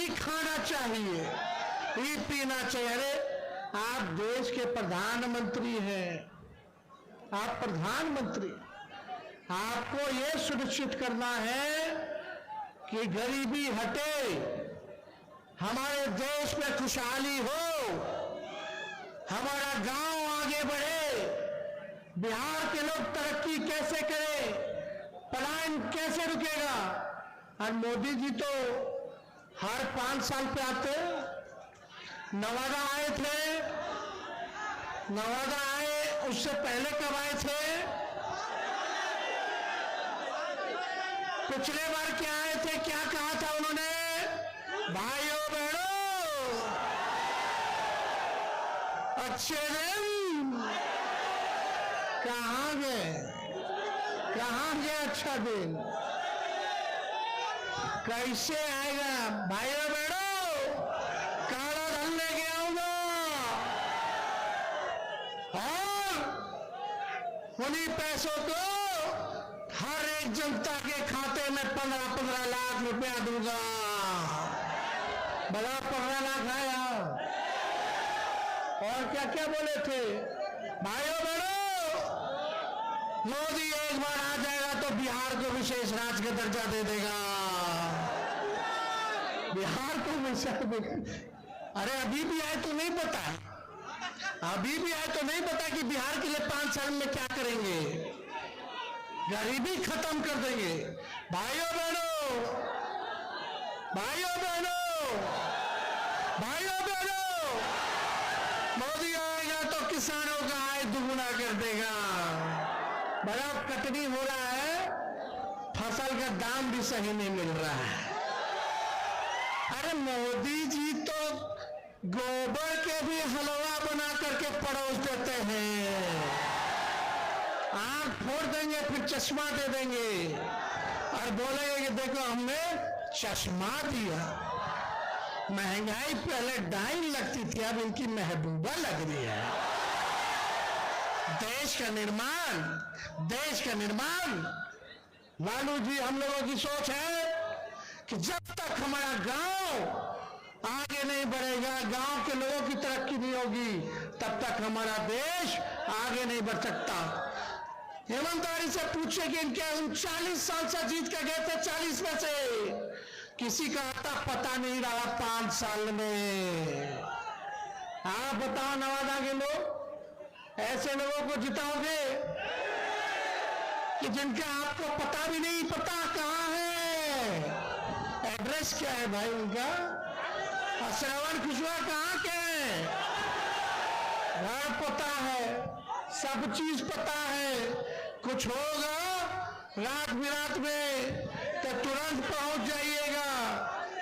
ही खाना चाहिए, ही पीना चाहिए। अरे आप देश के प्रधानमंत्री हैं, आप प्रधानमंत्री, आपको यह सुनिश्चित करना है कि गरीबी हटे, हमारे देश में खुशहाली हो, हमारा गांव आगे बढ़े, बिहार के लोग तरक्की कैसे करें, पलायन कैसे रुकेगा। और मोदी जी तो हर 5 साल पे आते, नवादा आए थे, नवादा आए, उससे पहले कब आए थे, पिछले बार क्या आए थे, क्या कहा था उन्होंने, भाइयों बहनों अच्छे दिन, कहां गए, कहां गया अच्छा दिन, कैसे आएगा। भाइयों बहनों काला धन लेके आऊंगा और उन्हीं पैसों को हर एक जनता के खाते में 15-15 लाख रुपया दूंगा। बड़ा 15 लाख आया। और क्या क्या बोले थे भाइयों बहनों, मोदी एक बार आ जाएगा तो बिहार को विशेष राज्य का दर्जा दे देगा, बिहार को विशेष। अरे अभी भी आए तो नहीं पता, अभी भी आए तो नहीं पता कि बिहार के लिए 5 साल में क्या करेंगे, गरीबी खत्म कर देंगे। भाइयों बहनों, भाइयों बहनों, भाइयों बहनों, मोदी आएगा तो किसानों का आय दुगुना कर देगा। बड़ा कटनी हो रहा है, फसल का दाम भी सही नहीं मिल रहा है। अरे मोदी जी तो गोबर के भी हलवा बना करके परोस देते हैं, आंख फोड़ देंगे फिर चश्मा दे देंगे और बोलेंगे कि देखो हमने चश्मा दिया। महंगाई पहले डाइन लगती थी, अब इनकी महबूबा लग रही है। देश का निर्माण, देश का निर्माण, लालू जी हम लोगों की सोच है कि जब तक हमारा गांव आगे नहीं बढ़ेगा, गांव के लोगों की तरक्की नहीं होगी, तब तक हमारा देश आगे नहीं बढ़ सकता। ईमानदारी से पूछे कि इनके 39 साल से जीत के गए थे, 40 में से किसी का आता पता नहीं रहा 5 साल में। आप बताओ नवादा के लोग, ऐसे लोगों को जिताओगे कि जिनका आपको पता भी नहीं, पता कहां है, एड्रेस क्या है भाई उनका, श्रवण कुशवाहा कहां के हैं, घर पता है, सब चीज पता है, कुछ होगा रात बिरात में तो तुरंत पहुंच जाइएगा।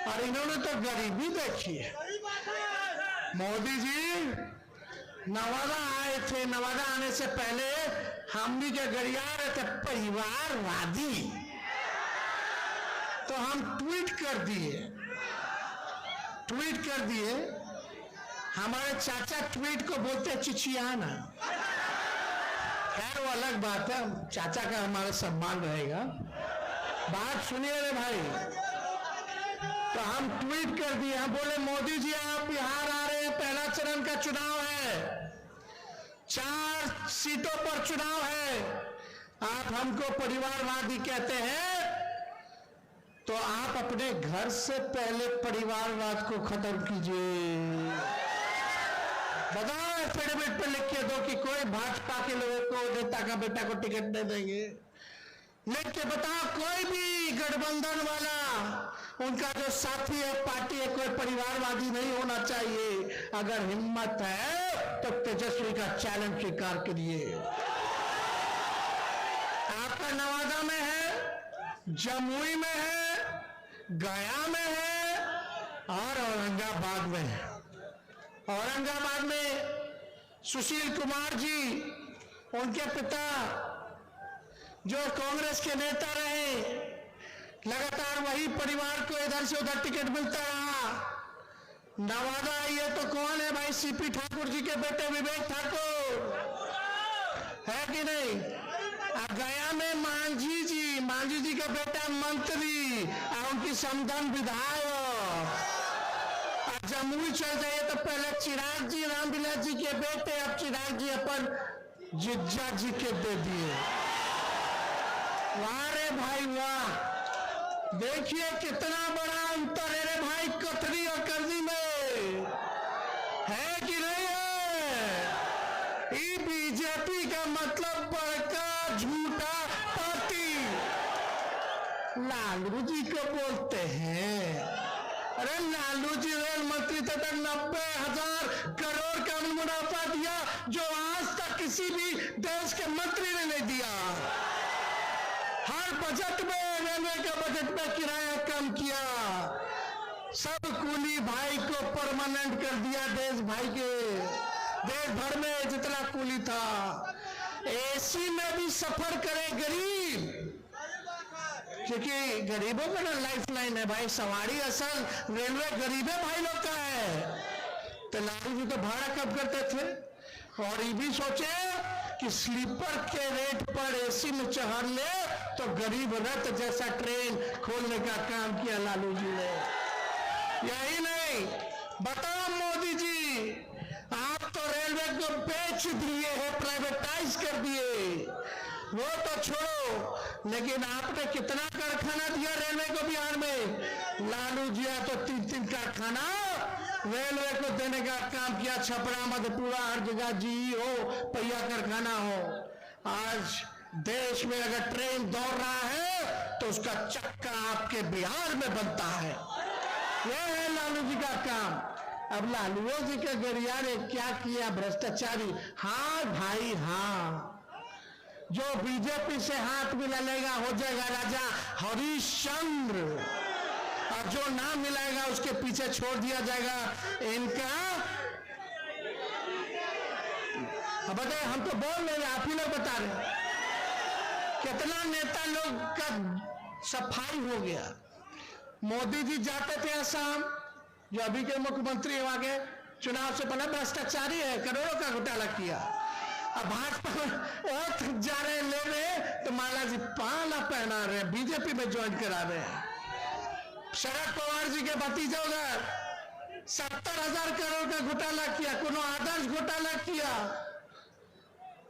और इन्होंने तो गरीबी देखी है। मोदी जी नवादा आए थे, नवादा आने से पहले हम भी क्या गरिया रहे थे, परिवारवादी, तो हम ट्वीट कर दिए, हमारे चाचा ट्वीट को बोलते चिचियाना। खैर वो अलग बात है, चाचा का हमारा सम्मान रहेगा। बात सुनिए रे भाई, तो हम ट्वीट कर दिए, हम बोले मोदी जी आप बिहार आ रहे हैं, पहला चरण का चुनाव है, 4 सीटों पर चुनाव है, आप हमको परिवारवादी कहते हैं, तो आप अपने घर से पहले परिवारवाद को खत्म कीजिए। बताओ एफिडेविट पे लिख के दो कि कोई भाजपा के लोगों को, नेता का बेटा को टिकट नहीं देंगे। लिख के बताओ कोई भी गठबंधन वाला, उनका जो साथी है, पार्टी है, कोई परिवारवादी नहीं होना चाहिए। अगर हिम्मत है तो तेजस्वी का चैलेंज स्वीकार करिए। आपका नवादा में है, जमुई में है, गया में है और औरंगाबाद में है। औरंगाबाद में सुशील कुमार जी, उनके पिता जो कांग्रेस के नेता रहे, लगातार वही परिवार को इधर से उधर टिकट मिलता रहा। नवादा ये तो कौन है भाई, सीपी ठाकुर जी के बेटे विवेक ठाकुर है कि नहीं। गया में मांझी जी का बेटा मंत्री और उनकी समधन विधायक जमुई चल जाइए तो पहले चिराग जी रामविलास जी के बेटे, अब चिराग जी अपन जिज्जा जी के दे दिए। वाह रे भाई वाह, देखिए कितना बड़ा अंतर है रे भाई कतरी और कर्जी में, है कि नहीं है? ये बीजेपी का मतलब बड़का झूठा पार्टी लालू जी को बोलते हैं। अरे लालू जी रेल मंत्री थे तो 90,000 करोड़ का मुनाफा दिया जो आज तक किसी भी देश के मंत्री ने नहीं दिया। हर बजट में, रेलवे के बजट में किराया कम किया, सब कूली भाई को परमानेंट कर दिया। देश भाई के देश भर में जितना कूली था, एसी में भी सफर करे गरीब, क्योंकि गरीबों का ना लाइफ लाइन है भाई। सवारी असल रेलवे गरीबे भाई लोग का है। तो लालू जी तो भाड़ा कब करते थे, और ये भी सोचे कि स्लीपर के रेट पर एसी में चढ़ ले तो गरीब रथ जैसा ट्रेन खोलने का काम किया लालू जी ने। यही नहीं, बताओ मोदी जी, आप तो रेलवे को बेच दिए हैं, प्राइवेटाइज कर दिए, वो तो छोड़ो, लेकिन आपने कितना कारखाना दिया रेलवे को बिहार में? लालू जी तो 3-3 कारखाना रेलवे को देने का काम किया। छपरा, मधेपुरा, हर जगह जी हो, पहिया कारखाना हो। आज देश में अगर ट्रेन दौड़ रहा है तो उसका चक्का आपके बिहार में बनता है। यह है लालू जी का काम। अब लालू जी के गरिया ने क्या किया? भ्रष्टाचारी। हाँ भाई हाँ, जो बीजेपी से हाथ मिलाएगा हो जाएगा राजा हरिश्चंद्र, और जो ना मिलाएगा उसके पीछे छोड़ दिया जाएगा इनका। अब बताइए, हम तो बोल रहे, आप ही लोग बता रहे, कितना नेता लोग का सफाई हो गया। मोदी जी जाते थे असम, जो अभी के मुख्यमंत्री वहां के चुनाव से पहले भ्रष्टाचारी है, करोड़ों का घोटाला किया। अब भाजपा में जा रहे लेने तो माला जी पाला पहना रहे, बीजेपी में ज्वाइन करा रहे हैं। शरद पवार जी के भतीजे उधर 70,000 करोड़ का घोटाला किया, कोनो आदर्श घोटाला किया।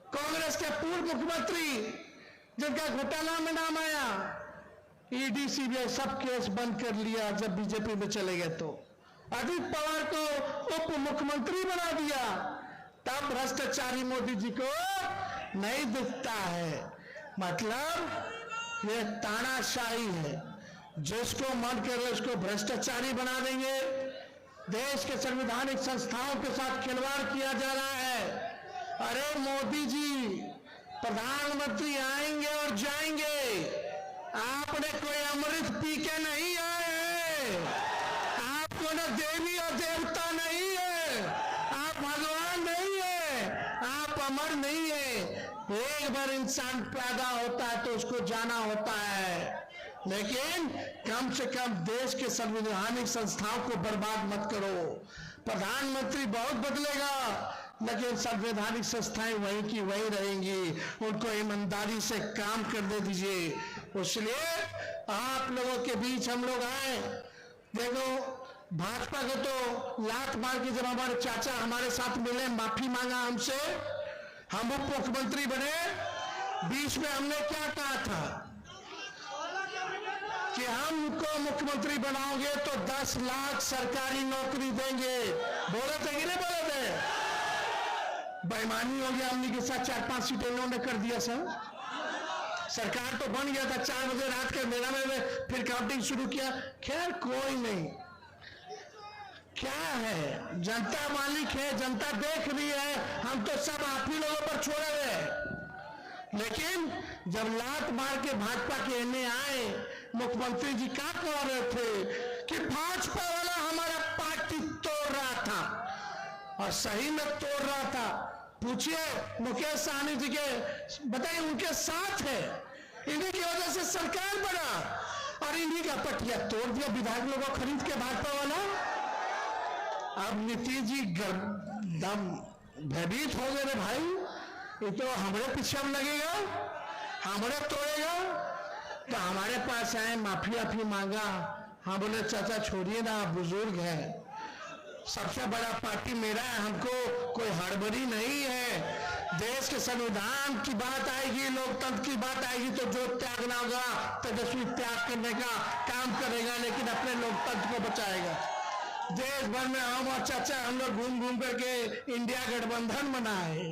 कांग्रेस के पूर्व मुख्यमंत्री जिनका घोटाला में नाम आया, ईडी सीबीआई सब केस बंद कर लिया जब बीजेपी में चले गए। तो अजित पवार को उप मुख्यमंत्री बना दिया, तब भ्रष्टाचारी मोदी जी को नहीं दिखता है। मतलब ये तानाशाही है, जिसको मन करे उसको भ्रष्टाचारी बना देंगे। देश के संवैधानिक संस्थाओं के साथ खिलवाड़ किया जा रहा है। अरे मोदी जी प्रधानमंत्री आएंगे और जाएंगे, आपने कोई अमृत पी के नहीं आए हैं, आपको न देवी और देवता नहीं है, आप भगवान नहीं है, आप अमर नहीं है। एक बार इंसान पैदा होता है तो उसको जाना होता है, लेकिन कम से कम देश के संवैधानिक संस्थाओं को बर्बाद मत करो। प्रधानमंत्री बहुत बदलेगा, लेकिन संवैधानिक संस्थाएं वहीं की वहीं रहेंगी, उनको ईमानदारी से काम करने दीजिए। इसलिए आप लोगों के बीच हम लोग आए। देखो भाजपा को तो लात मार के जब हमारे चाचा हमारे साथ मिले, माफी मांगा हमसे, हम उप मुख्यमंत्री बने, बीच में हमने क्या कहा था कि हमको मुख्यमंत्री बनाओगे तो 10 लाख सरकारी नौकरी देंगे। बोले थे कि नहीं बोले थे? बेईमानी हो गया, हमने के साथ 4-5 सीटें इन्होंने कर दिया। सरकार तो बन गया था, 4 बजे रात के मेला में फिर काउंटिंग शुरू किया। खैर कोई नहीं, क्या है, जनता मालिक है, जनता देख रही है, हम तो सब आप ही लोगों पर छोड़े हुए। लेकिन जब लात मार के भाजपा के एने आए, मुख्यमंत्री जी क्या कह रहे थे कि भाजपा वाला हमारा पार्टी तोड़ रहा था, और सही में तोड़ रहा था। पूछिए मुकेश सहनी जी के, बताइए उनके साथ है, इन्हीं की वजह से सरकार बना, और इन्हीं का पटिया तोड़ दिया विधायक लोगों को खरीद के भाजपा वाला। अब नीतीश जी दम भयभीत हो गए भाई, ये तो हमारे पीछे हम लगेगा, हमारे तोड़ेगा। तो हमारे पास आए, माफी मांगा, हाँ बोले चाचा छोड़िए ना, बुजुर्ग है, सबसे बड़ा पार्टी मेरा है, हमको कोई हड़बड़ी नहीं है। देश के संविधान की बात आएगी, लोकतंत्र की बात आएगी तो जो त्यागना होगा तेजस्वी त्याग करने का काम करेगा, लेकिन अपने लोकतंत्र को बचाएगा। देश भर में हम और चाचा हम लोग घूम घूम करके इंडिया गठबंधन बनाए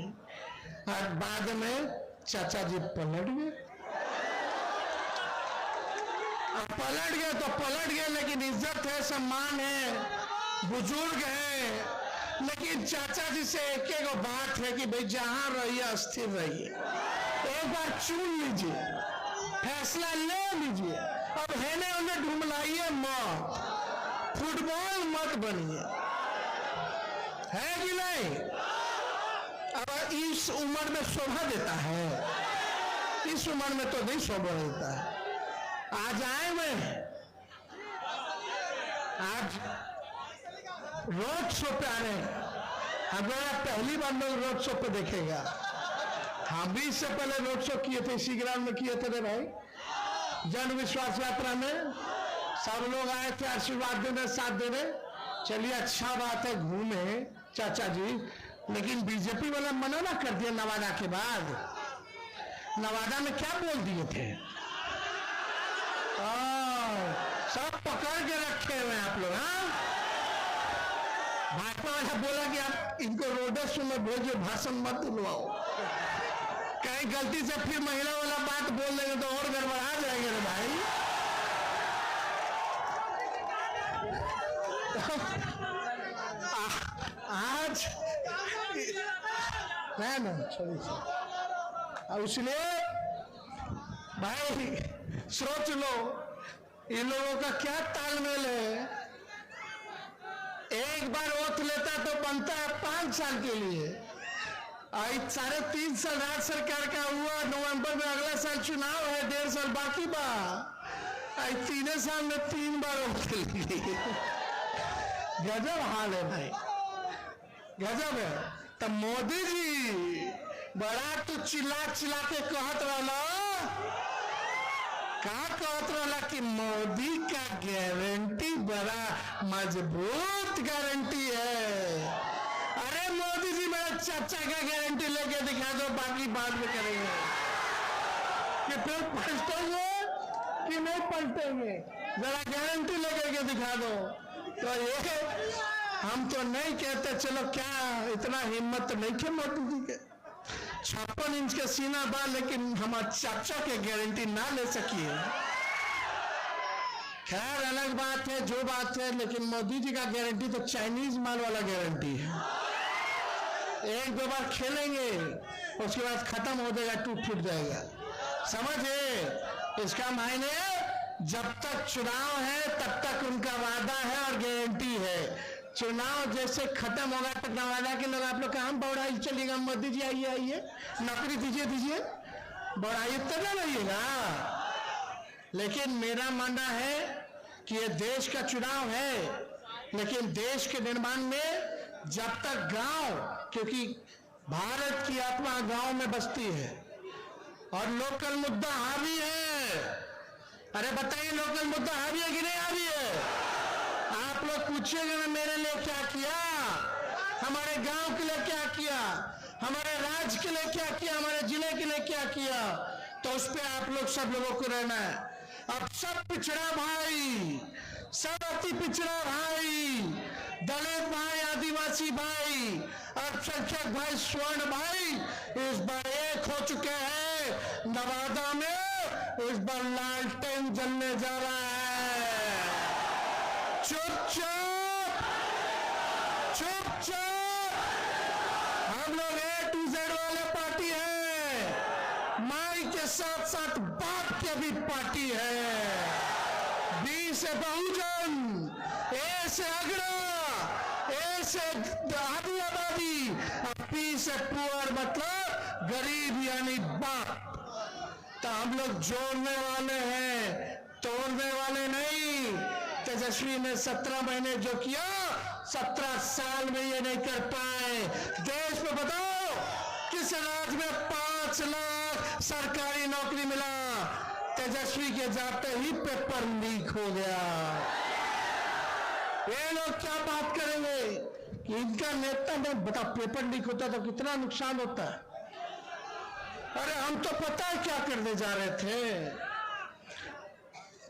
और बाद में चाचा जी पलट गए। पलट गए तो पलट गए, लेकिन इज्जत है, सम्मान है, बुजुर्ग है। लेकिन चाचा जी से एक एक बात है कि भाई जहां रहिए स्थिर रहिए, एक बार चुन लीजिए, फैसला ले लीजिए। अब है ने उन्हें ढूंढलाइए मत, फुटबॉल मत बनिए, है कि नहीं? अब इस उम्र में शोभा देता है, इस उम्र में तो नहीं शोभा देता है। आज आए मैं, आज रोड शो पे आ रहे हैं। हमारा पहली बार लोग रोड शो पे देखेगा। हम भी इससे पहले रोड शो किए थे, इसी ग्राउंड में किए थे रे भाई, जन विश्वास यात्रा में सब लोग आए थे आशीर्वाद देने, साथ देने। चलिए अच्छा बात है, घूमे चाचा जी, लेकिन बीजेपी वाला मना ना कर दिया नवादा के बाद। नवादा में क्या बोल दिए थे? सब पकड़ के रखे हुए आप लोग। हाँ, भाजपा वाला बोला कि आप इनको रोडस में भेजो, भाषण मत दिलवाओ, कहीं गलती से फिर महिला वाला बात बोल देंगे तो और गड़बड़ा जाएंगे रे भाई। आज ना छोड़िए, इसलिए भाई सोच लो इन लोगों का क्या तालमेल है। एक बार वोट लेता तो बनता है 5 साल के लिए, 3.5 साल राज्य सरकार का हुआ, नवंबर में अगला साल चुनाव है, 1.5 साल बाकी बा, 3 साल में 3 बार वोट लिए। गजब हाल है भाई, गजब है। तो मोदी जी बड़ा तो चिल्ला चिल्ला के कहत रहा, कहत रहा कि मोदी का गारंटी बड़ा मजबूत गारंटी है। अरे मोदी जी मेरा चाचा का गारंटी लेके दिखा दो, बाकी बाद में करेंगे। कि फिर पलटेंगे कि नहीं पलटेंगे, जरा गारंटी लेकर के दिखा दो। तो ये हम तो नहीं कहते, चलो क्या इतना हिम्मत नहीं थे मोदी जी के, 56 इंच का सीना बा, लेकिन हमारे चाचा के गारंटी ना ले सकिए। खैर अलग बात है, जो बात है, लेकिन मोदी जी का गारंटी तो चाइनीज माल वाला गारंटी है। 1-2 बार खेलेंगे, उसके बाद खत्म हो जाएगा, टूट फूट जाएगा। समझे इसका मायने? जब तक चुनाव है तब तक उनका वादा है और गारंटी है। चुनाव जैसे खत्म होगा तो नवादा के लोग आप लोग काम बढ़ाई चलिएगा, मोदी जी आइए आइए, नौकरी दीजिए दीजिए, बढ़ाइए तब ना रहिएगा। लेकिन मेरा मानना है कि ये देश का चुनाव है, लेकिन देश के निर्माण में जब तक गांव, क्योंकि भारत की आत्मा गांव में बसती है और लोकल मुद्दा हावी है। अरे बताइए, लोकल मुद्दा हावी है कि नहीं हावी है? आप लोग पूछिएगा ना मेरे लिए क्या किया, हमारे गांव के लिए क्या किया, हमारे राज्य के लिए क्या किया, हमारे जिले के लिए क्या किया, तो उस पर आप लोग सब लोगों को रहना है। अब सब पिछड़ा भाई, सब अति पिछड़ा भाई, दलित भाई, आदिवासी भाई, अल्पसंख्यक भाई, स्वर्ण भाई इस बार एक हो चुके हैं। नवादा में इस बार लालटेन जलने जा रहा है। चुपचाप चुपचाप, हम लोग A to Z वाले पार्टी है, माई के साथ साथ बाप के भी पार्टी है। B से बहुजन, A से अग्रा, A से आदि आबादी, और P से पुअर मतलब गरीब यानी बाप। तो हम लोग जोड़ने वाले हैं, तोड़ने वाले नहीं। तेजस्वी ने 17 महीने जो किया, 17 साल में ये नहीं कर पाए। देश में बताओ किस राज्य में 5 लाख सरकारी नौकरी मिला? तेजस्वी के जाते ही पेपर लीक हो गया। ये लोग क्या बात करेंगे कि इनका नेता में बता पेपर लीक होता तो कितना नुकसान होता है। अरे हम तो पता है क्या करने जा रहे थे,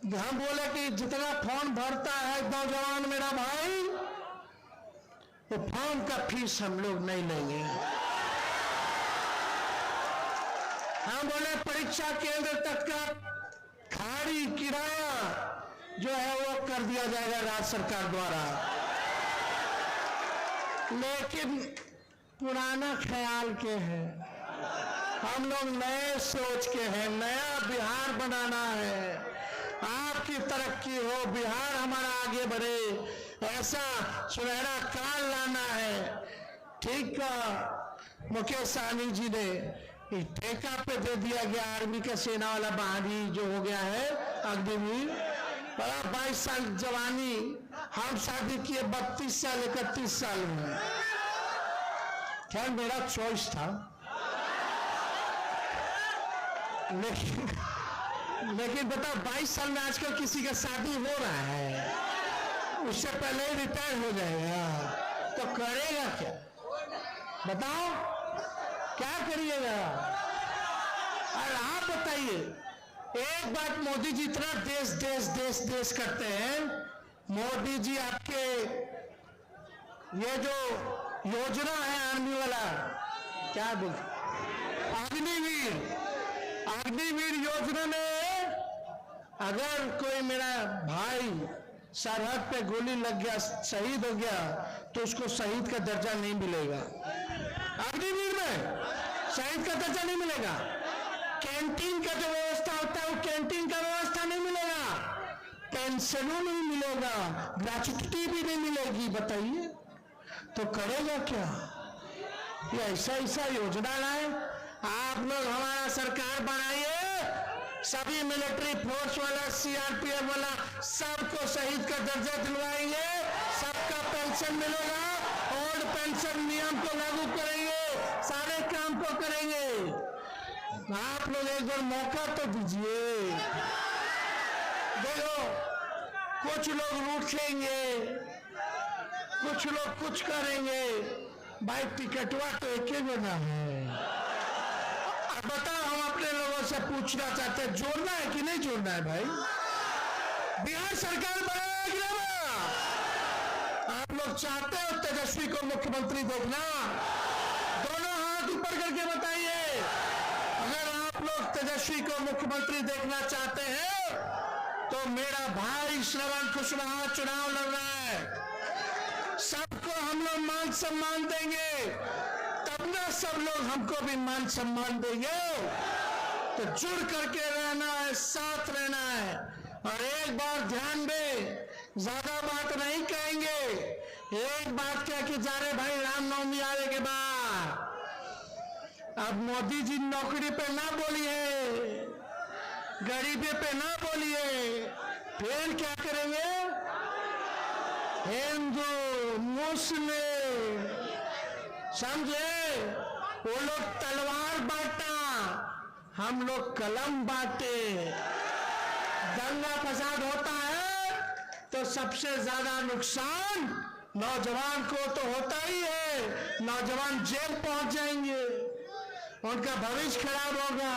हम बोले कि जितना फॉर्म भरता है नौजवान मेरा भाई, वो फॉर्म का फीस हम लोग नहीं लेंगे। हम बोले परीक्षा केंद्र तक का खाड़ी किराया जो है वो कर दिया जाएगा राज्य सरकार द्वारा। लेकिन पुराना ख्याल के हैं, हम लोग नए सोच के हैं, नया बिहार बनाना है, आपकी तरक्की हो, बिहार हमारा आगे बढ़े, ऐसा सुनहरा काल लाना है। ठीक का मुकेश सहनी जी ने ठेका पे दे दिया गया आर्मी का सेना वाला बहाली जो हो गया है अग्निवीर, बड़ा 22 साल जवानी, हम शादी किए 32 साल 31 साल में। खैर मेरा चॉइस था, लेकिन बताओ 22 साल में आजकल किसी का शादी हो रहा है, उससे पहले ही रिटायर हो जाएगा, तो करेगा क्या बताओ, क्या करिएगा। और आप बताइए, एक बात, मोदी जी इतना देश देश देश देश करते हैं, मोदी जी आपके ये जो योजना है आर्मी वाला, क्या बोल, अग्निवीर योजना में अगर कोई मेरा भाई सरहद पे गोली लग गया, शहीद हो गया, तो उसको शहीद का दर्जा नहीं मिलेगा। अग्निवीर में शहीद का दर्जा नहीं मिलेगा। कैंटीन का जो व्यवस्था होता है वो कैंटीन का व्यवस्था नहीं मिलेगा, पेंशनों नहीं मिलेगा, ग्रेच्युटी भी नहीं मिलेगी। बताइए तो करेगा क्या? ये ऐसा योजना लाए आप लोग, हमारा सरकार बनाइए, सभी मिलिट्री फोर्स वाला, सीआरपीएफ वाला, सबको शहीद का दर्जा दिलवाएंगे, सबका पेंशन मिलेगा, ओल्ड पेंशन नियम को लागू करेंगे, सारे काम को करेंगे। आप लोग एक बार मौका तो दीजिए। देखो कुछ लोग रूठ लेंगे, कुछ लोग कुछ करेंगे, भाई टिकटवा तो एक ही बना है। बताओ, हम अपने लोगों से पूछना चाहते हैं, जोड़ना है कि नहीं जोड़ना है? भाई बिहार सरकार बनाया कि नहीं बना? आप लोग चाहते हो तेजस्वी को मुख्यमंत्री देखना? दोनों हाथ ऊपर करके बताइए, अगर आप लोग तेजस्वी को मुख्यमंत्री देखना चाहते हैं तो मेरा भाई श्रवण कुशवाहा चुनाव लड़ रहा है, सबको हम लोग मान सम्मान देंगे, तब ना सब लोग हमको भी मान सम्मान देंगे। तो जुड़ करके रहना है, साथ रहना है। और एक बार ध्यान दे, ज्यादा बात नहीं कहेंगे, एक बात क्या कि जा रहे भाई रामनवमी आने के बाद अब मोदी जी नौकरी पे ना बोलिए, गरीबी पे ना बोलिए, फिर क्या करेंगे? हिंदू मुस्लिम समझे, वो लोग तलवार बांटा, हम लोग कलम बांटे। दंगा फसाद होता है तो सबसे ज्यादा नुकसान नौजवान को तो होता ही है, नौजवान जेल पहुंच जाएंगे, उनका भविष्य खराब होगा,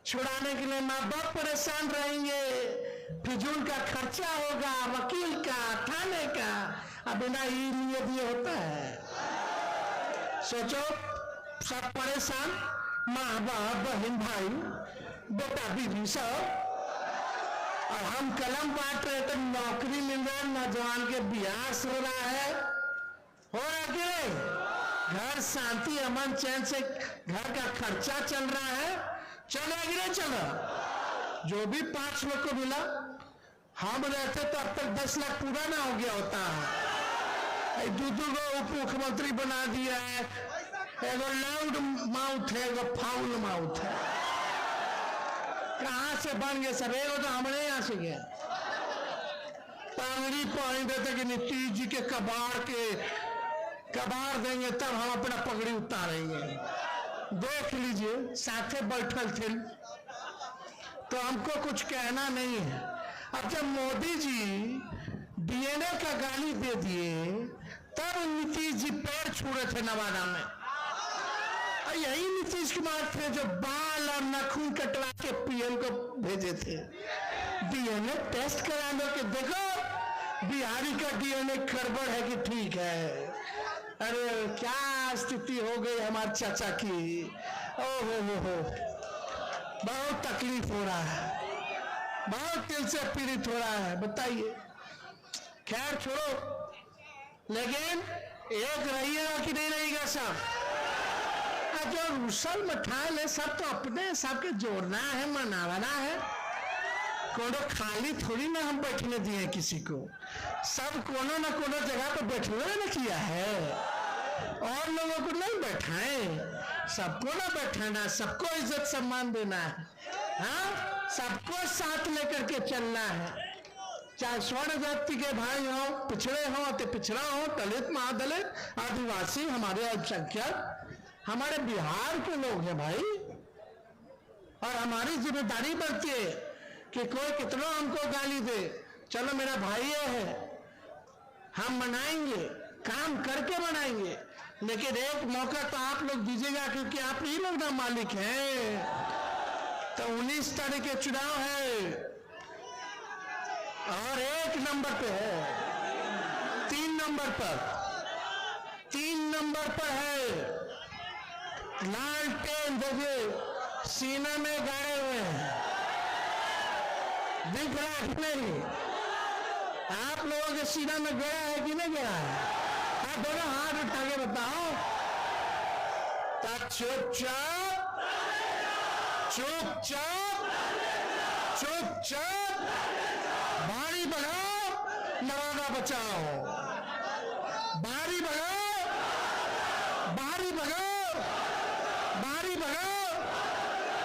छुड़ाने के लिए माँ बाप परेशान रहेंगे, फिजूल का खर्चा होगा, वकील का, थाने का, अब बिना ये दिए होता है। सोचो, सब परेशान, माँ बाप, बहन भाई, बेटा बीवी सब, और हम कलम बांट रहे तो नौकरी मिल रहा है, नौजवान के ब्याह हो रहा है, हो रहा कि घर शांति अमन चैन से घर का खर्चा चल रहा है, चल रहा कि नहीं चल रहा? जो भी 5 लोग को मिला, हम रहते तो अब तक 10 लाख पूरा ना हो गया होता है। दूधू को उप मुख्यमंत्री बना दिया है, एगो लाउड माउथ है, एगो फाउल माउथ है, कहां से बन गए सब? एगो तो हमारे यहां से गया, पांगड़ी पहन देते कि नीतीश जी के कबार देंगे तब हम अपना पगड़ी उतारेंगे। देख लीजिए, साथे बैठल थे तो हमको कुछ कहना नहीं है। अब जब मोदी जी डीएनए का गाली दे दिए, तब नीतीश जी पैर छू रहे थे नवादा में। और यही नीतीश कुमार थे जो बाल और नाखून कटवा के पीएम को भेजे थे। डीएनए टेस्ट करा लो कि देखो बिहारी का डीएनए गड़बड़ है कि ठीक है। अरे क्या स्थिति हो गई हमारे चाचा की। हो बहुत तकलीफ हो रहा है, बहुत दिल से पीड़ित हो रहा है। बताइए, खैर छोड़ो, लेकिन एक रहिएगा कि नहीं रहेगा सब? जो रुसल मठाल है सब तो अपने, सबके जोड़ना है, मनाना है। कोनो खाली थोड़ी ना हम बैठने दिए किसी को, सब कोनो ना कोनो जगह पर बैठने ना किया है। और लोगों को नहीं बैठाएं, सबको ना बैठाना, सबको इज्जत सम्मान देना है। हाँ, सबको साथ लेकर के चलना है। चाहे स्वर्ण जाति के भाई हो, पिछड़े हो, अति पिछड़ा हो, दलित, महादलित, आदिवासी, हमारे अल्पसंख्यक, हमारे बिहार के लोग हैं भाई। और हमारी जिम्मेदारी बनती है कि कोई कितना हमको गाली दे, चलो मेरा भाई है, हम मनाएंगे, काम करके मनाएंगे। लेकिन एक मौका तो आप लोग दीजिएगा, क्योंकि आप ही लोग ना मालिक हैं। तो 19 तारीख के चुनाव है और 1 नंबर पे है, 3 नंबर पर है। लालटेन देखिए सीना में गाड़े हुए हैं, दिख रहा है कि नहीं? आप लोगों के सीना में गड़ा है कि नहीं गड़ा है? आप दोनों हाथ उठा के बताओ। तब चुपचाप भारी भगाओ, नवादा बचाओ। भारी भगाओ।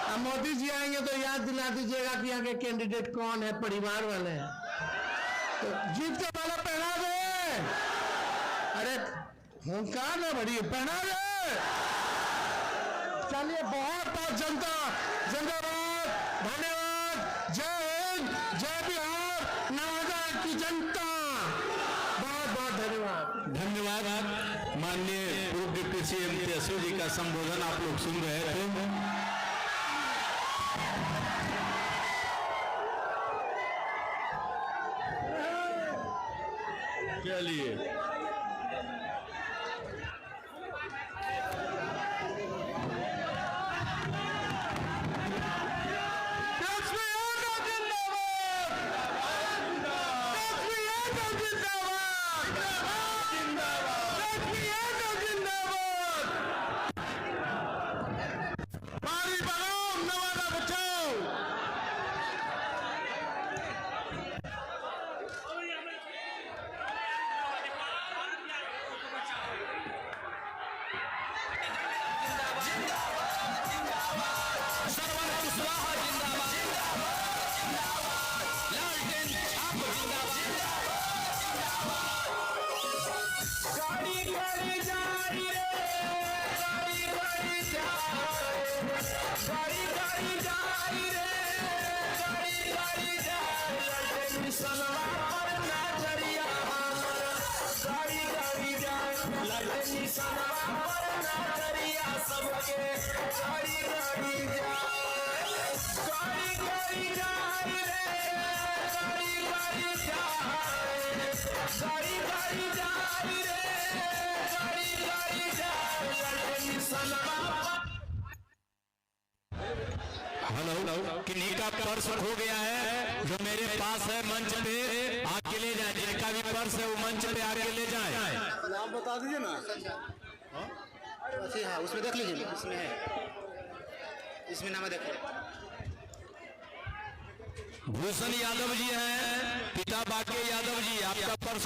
अब मोदी जी आएंगे तो याद दिला दीजिएगा कि यहाँ के कैंडिडेट कौन है, परिवार वाले हैं। तो जीत के माला पहना दे। अरे हुंकार ना बड़ी, पहना दे। चलिए, बहुत बहुत जनता जिंदाबाद, धन्यवाद। जय हिंद, जय बिहार, नवादा की जनता, बहुत बहुत धन्यवाद। धन्यवाद। माननीय पूर्व डिप्टी सीएम तेजस्वी जी का संबोधन आप लोग सुन रहे थे। चलिए, किन्हीं का पर्स खो गया है जो मेरे पास है, मंच पे आके ले जाए। जिनका भी पर्स है वो मंच पे आके ले जाए। नाम बता दीजिए ना। हाँ, उसमें देख लीजिए, इसमें है, इसमें नाम देख लीजिए। भूषण यादव जी हैं, पिता बाके यादव जी, आपका पर्स